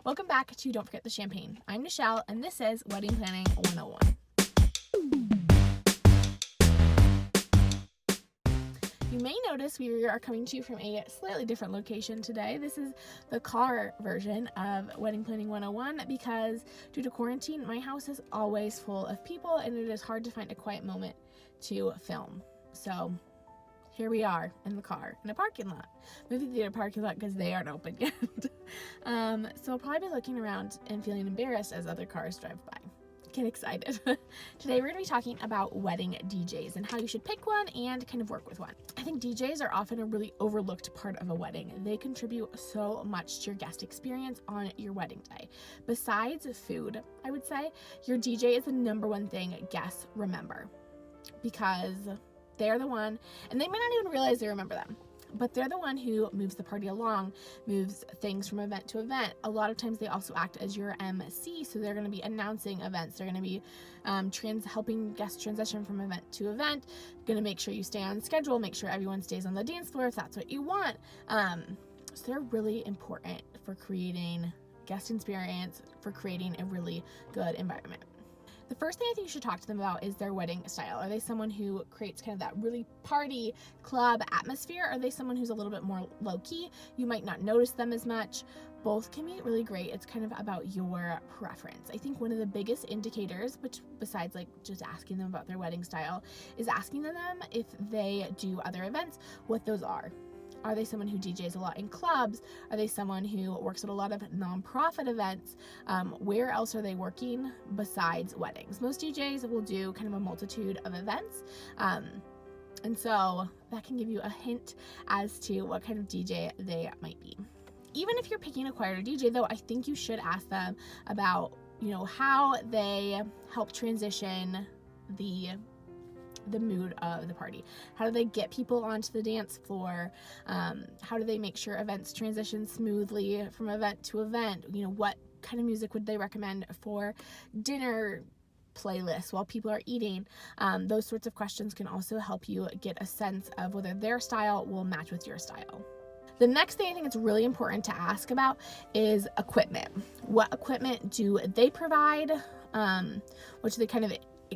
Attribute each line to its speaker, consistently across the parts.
Speaker 1: Welcome back to Don't Forget the Champagne. I'm Nichelle, and this is Wedding Planning 101. You may notice we are coming to you from a slightly different location today. This is the car version of Wedding Planning 101 because due to quarantine, my house is always full of people and it is hard to find a quiet moment to film. So here we are in the car in a parking lot. Movie theater parking lot because they aren't open yet. So I'll probably be looking around and feeling embarrassed as other cars drive by. Get excited. Today we're going to be talking about wedding DJs and how you should pick one and kind of work with one. I think DJs are often a really overlooked part of a wedding. They contribute so much to your guest experience on your wedding day. Besides food, I would say, your DJ is the number one thing guests remember because they're the one, and they may not even realize they remember them, but they're the one who moves the party along, moves things from event to event. A lot of times they also act as your MC, so they're going to be announcing events. They're going to be helping guests transition from event to event, going to make sure you stay on schedule, make sure everyone stays on the dance floor if that's what you want. So they're really important for creating guest experience, for creating a really good environment. The first thing I think you should talk to them about is their wedding style. Are they someone who creates kind of that really party club atmosphere? Are they someone who's a little bit more low-key? You might not notice them as much. Both can be really great. It's kind of about your preference. I think one of the biggest indicators, besides like just asking them about their wedding style, is asking them if they do other events, what those are. Are they someone who DJs a lot in clubs? Are they someone who works at a lot of nonprofit events? Where else are they working besides weddings? Most DJs will do kind of a multitude of events. And so that can give you a hint as to what kind of DJ they might be. Even if you're picking a choir DJ though, I think you should ask them about, how they help transition the mood of the party. How do they get people onto the dance floor? How do they make sure events transition smoothly from event to event? What kind of music would they recommend for dinner playlists while people are eating? Those sorts of questions can also help you get a sense of whether their style will match with your style. The next thing I think it's really important to ask about is equipment. What equipment do they provide? What do they kind of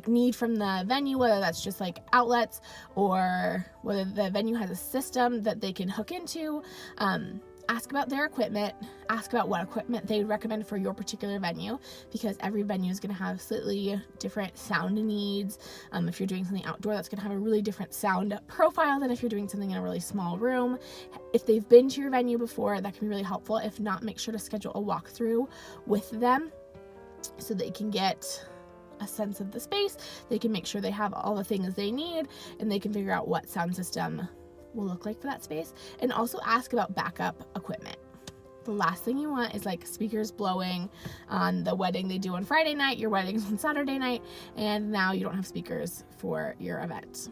Speaker 1: need from the venue, whether that's just like outlets or whether the venue has a system that they can hook into. Ask about their equipment, ask about what equipment they would recommend for your particular venue, because every venue is going to have slightly different sound needs. If you're doing something outdoor, that's going to have a really different sound profile than if you're doing something in a really small room. If they've been to your venue before, that can be really helpful. If not, make sure to schedule a walkthrough with them so they can get a sense of the space. They can make sure they have all the things they need, and they can figure out what sound system will look like for that space. And also ask about backup equipment. The last thing you want is like speakers blowing on the wedding they do on Friday night, your wedding's on Saturday night, and now you don't have speakers for your event.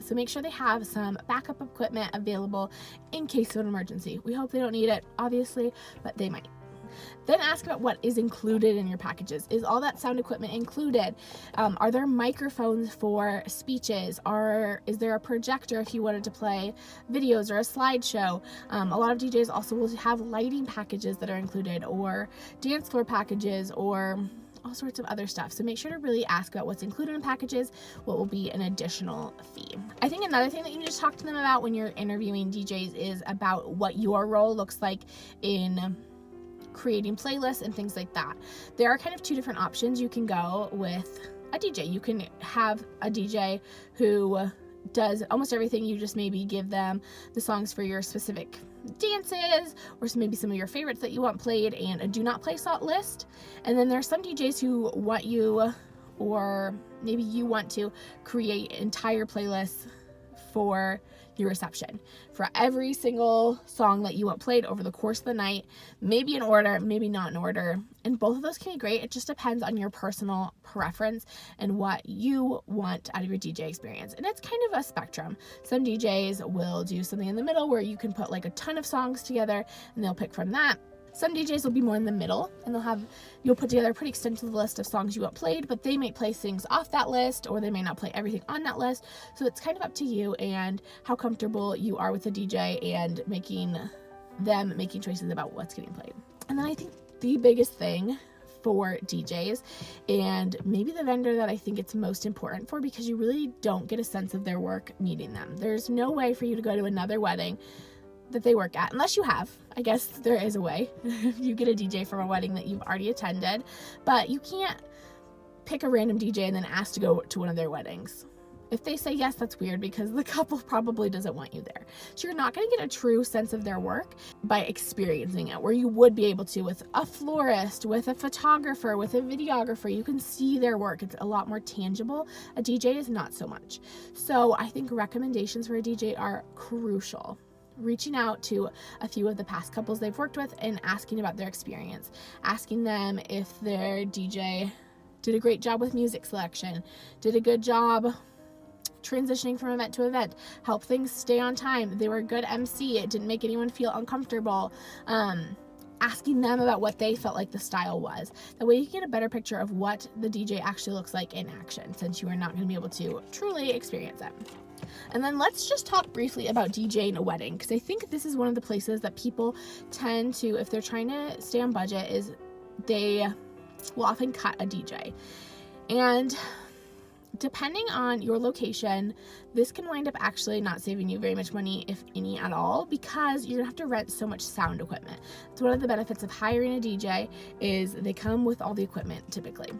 Speaker 1: So make sure they have some backup equipment available in case of an emergency. We hope they don't need it, obviously, but they might. Then ask about what is included in your packages. Is all that sound equipment included? Are there microphones for speeches? Is there a projector if you wanted to play videos or a slideshow? A lot of DJs also will have lighting packages that are included, or dance floor packages, or all sorts of other stuff. So make sure to really ask about what's included in packages, what will be an additional fee. I think another thing that you need to talk to them about when you're interviewing DJs is about what your role looks like in creating playlists and things like that. There are kind of two different options. You can go with a DJ. You can have a DJ who does almost everything. You just maybe give them the songs for your specific dances, or maybe some of your favorites that you want played, and a do not play list. And then there's some DJs who want you, or maybe you want to create entire playlists for your reception, for every single song that you want played over the course of the night, maybe in order, maybe not in order. And both of those can be great. It just depends on your personal preference and what you want out of your DJ experience. And it's kind of a spectrum. Some DJs will do something in the middle where you can put like a ton of songs together and they'll pick from that. Some DJs will be more in the middle, and you'll put together a pretty extensive list of songs you want played, but they may play things off that list, or they may not play everything on that list. So it's kind of up to you and how comfortable you are with the DJ and making choices about what's getting played. And then I think the biggest thing for DJs, and maybe the vendor that I think it's most important for, because you really don't get a sense of their work meeting them. There's no way for you to go to another wedding that they work at, unless you have. I guess there is a way. You get a DJ from a wedding that you've already attended, but you can't pick a random DJ and then ask to go to one of their weddings. If they say yes, that's weird, because the couple probably doesn't want you there. So you're not going to get a true sense of their work by experiencing it, where you would be able to with a florist, with a photographer, with a videographer. You can see their work. It's a lot more tangible. A DJ is not so much. So I think recommendations for a DJ are crucial. Reaching out to a few of the past couples they've worked with and asking about their experience. Asking them if their DJ did a great job with music selection, did a good job transitioning from event to event, help things stay on time, they were a good MC, it didn't make anyone feel uncomfortable. Asking them about what they felt like the style was. That way you can get a better picture of what the DJ actually looks like in action, since you are not going to be able to truly experience it. And then let's just talk briefly about DJing a wedding, because I think this is one of the places that people tend to, if they're trying to stay on budget, is they will often cut a DJ. And depending on your location, this can wind up actually not saving you very much money, if any at all, because you're gonna have to rent so much sound equipment. It's one of the benefits of hiring a DJ, is they come with all the equipment typically.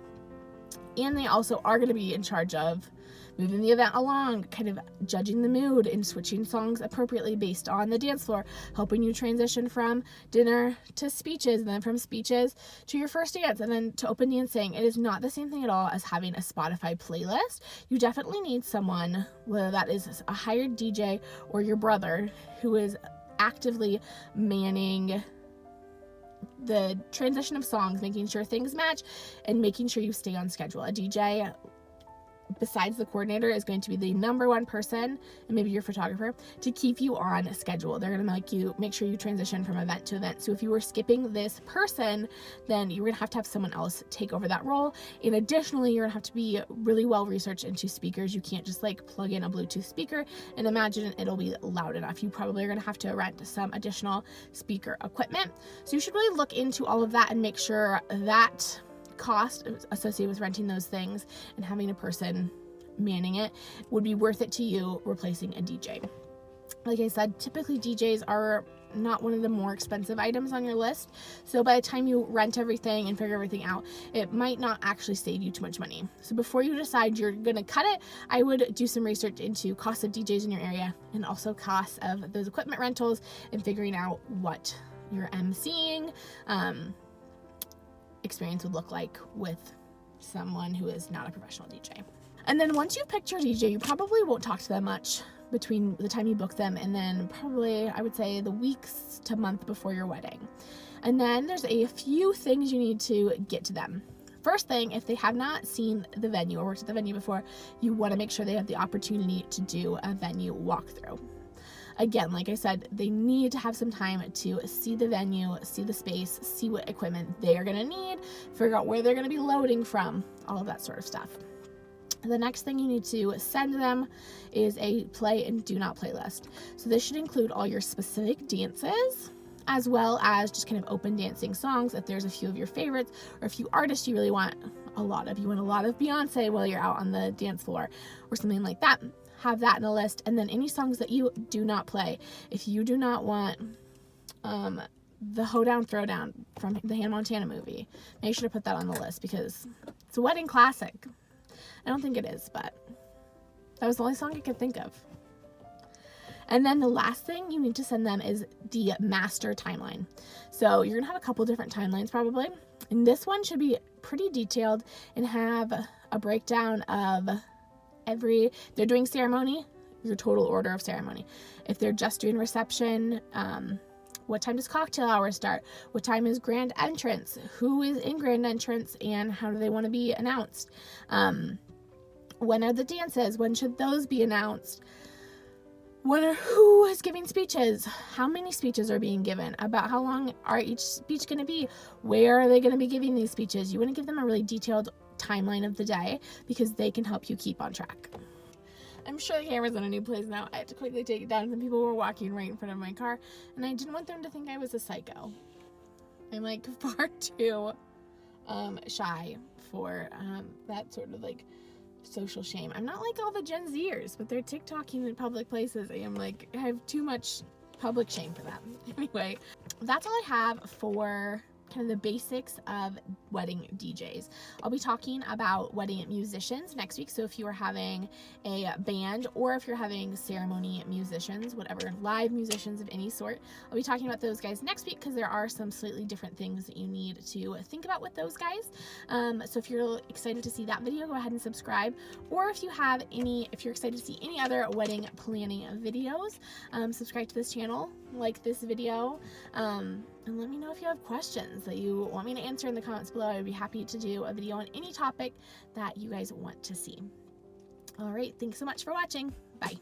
Speaker 1: And they also are going to be in charge of moving the event along, kind of judging the mood and switching songs appropriately based on the dance floor, helping you transition from dinner to speeches, and then from speeches to your first dance, and then to open dancing. It is not the same thing at all as having a Spotify playlist. You definitely need someone, whether that is a hired DJ or your brother, who is actively manning the transition of songs, making sure things match, and making sure you stay on schedule. A DJ, besides the coordinator, is going to be the number one person, and maybe your photographer, to keep you on schedule. They're going to make sure you transition from event to event. So if you were skipping this person, then you're going to have someone else take over that role. And additionally, you're going to have to be really well researched into speakers. You can't just like plug in a Bluetooth speaker and imagine it'll be loud enough. You probably are going to have to rent some additional speaker equipment. So you should really look into all of that and make sure that cost associated with renting those things and having a person manning it would be worth it to you replacing a DJ. Like I said, typically DJs are not one of the more expensive items on your list, so by the time you rent everything and figure everything out, it might not actually save you too much money. So before you decide you're gonna cut it, I would do some research into costs of DJs in your area, and also costs of those equipment rentals, and figuring out what your emceeing experience would look like with someone who is not a professional DJ. And then once you've picked your DJ, you probably won't talk to them much between the time you book them and then probably, I would say, the weeks to month before your wedding. And then there's a few things you need to get to them. First thing, if they have not seen the venue or worked at the venue before, you want to make sure they have the opportunity to do a venue walkthrough. Again, like I said, they need to have some time to see the venue, see the space, see what equipment they are going to need, figure out where they're going to be loading from, all of that sort of stuff. The next thing you need to send them is a play and do not play list. So this should include all your specific dances, as well as just kind of open dancing songs. If there's a few of your favorites or a few artists you really want a lot of. You want a lot of Beyonce while you're out on the dance floor or something like that. Have that in a list. And then any songs that you do not play. If you do not want the Hoedown Throwdown from the Hannah Montana movie, make sure to put that on the list because it's a wedding classic. I don't think it is, but that was the only song I could think of. And then the last thing you need to send them is the master timeline. So you're gonna have a couple different timelines probably. And this one should be pretty detailed and have a breakdown of they're doing ceremony, your total order of ceremony. If they're just doing reception, what time does cocktail hour start? What time is grand entrance? Who is in grand entrance and how do they want to be announced? When are the dances? When should those be announced? Who is giving speeches? How many speeches are being given? About how long are each speech going to be? Where are they going to be giving these speeches? You want to give them a really detailed timeline of the day because they can help you keep on track. I'm sure the camera's in a new place now. I had to quickly take it down. Some people were walking right in front of my car, and I didn't want them to think I was a psycho. I'm like far too shy for that sort of like social shame. I'm not like all the Gen Zers, but they're TikToking in public places. I have too much public shame for that. Anyway, that's all I have for kind of the basics of wedding DJs. I'll be talking about wedding musicians next week. So if you are having a band or if you're having ceremony musicians, whatever, live musicians of any sort, I'll be talking about those guys next week because there are some slightly different things that you need to think about with those guys. So if you're excited to see that video, go ahead and subscribe. Or if you're excited to see any other wedding planning videos, subscribe to this channel, like this video, and let me know if you have questions that you want me to answer in the comments below. I'd be happy to do a video on any topic that you guys want to see. All right, thanks so much for watching. Bye.